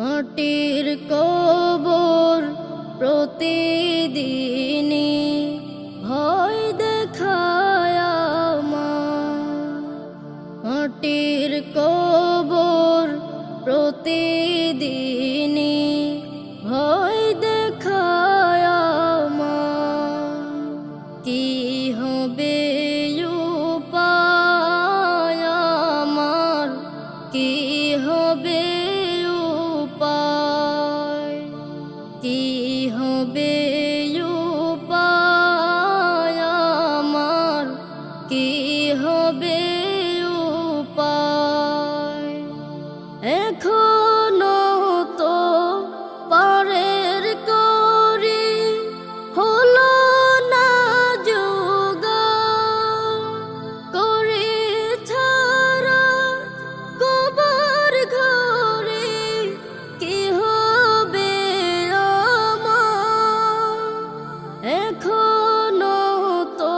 মাটির কবর প্রতিদিনই ভয় দেখায় আমার। মাটির কবর প্রতিদিনই ভয় দেখায় আমার। কি হবে উপায় আমার, কি হবে উপায়, কি হবে উপায় আমার, কি হবে উপায়। এখনো তো পারের করি হলো না জোগাড়, করি ছাড়া কবর ঘরে কি হবে আমার। এখনো তো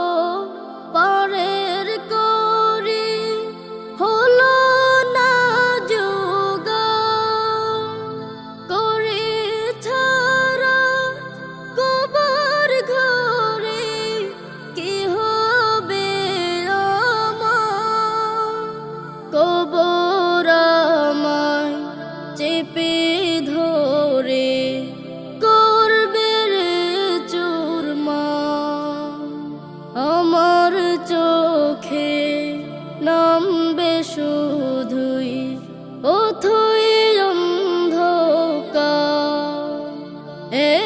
পারের করি হলো না জোগাড়, করি ছাড়া কবর ঘরে কি হবে আমার। কবর আমায় চেপে ধরে করবে রে চুরমার। আমার চোখে নামবে শুধুই অথই অন্ধকার।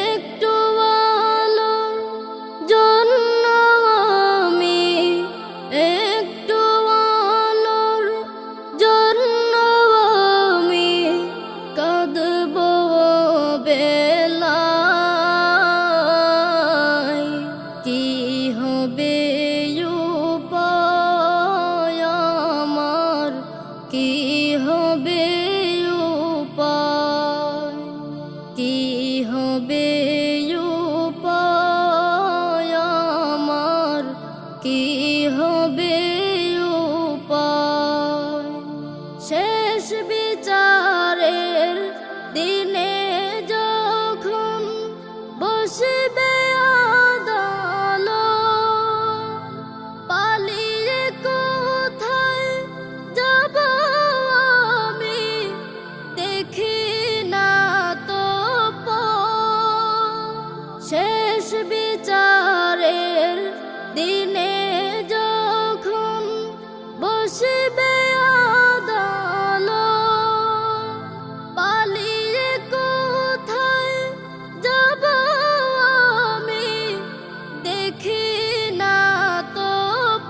একটু আলোর জন্য আমি, একটু আলোর জন্য আমি কাঁদব বেলায়। কি হবে উপায় আমার, কি হবে উপায়, কি হবে উপায় আমার, কি হবে উপায়। শেষ বিচারের দিনে যখন বসবে আদালত, পালিয়ে কোথায় যাব আমি, দেখি না তো পথ। শেষ বিচারের দিনে যখন বসবে আদালত, পালিয়ে কোথায় যাব আমি, দেখি না তো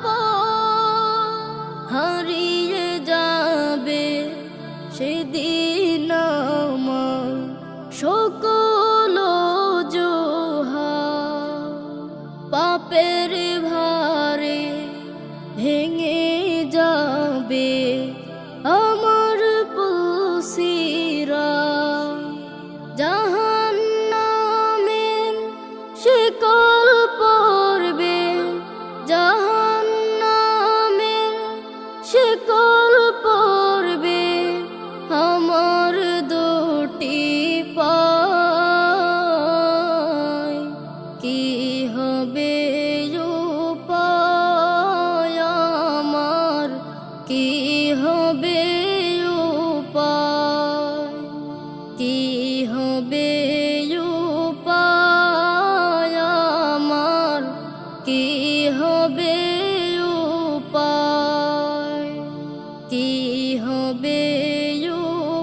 পথ। হারিয়ে যাবে সেদিন আমার সকল অজুহাত। পাপের ভারে ভেঙে যাবে আমার পুলসিরাত। জাহান্নামের শিকল পড়বে, জাহান্নামের শিকল পড়বে আমার দুটি পায়। কি হবে উপায় আমার, কি হবে উপায়, কি হবে উপায় আমার, কি হবে উপায়, কি হবে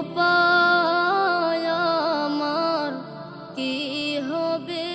উপায় আমার, কি হবে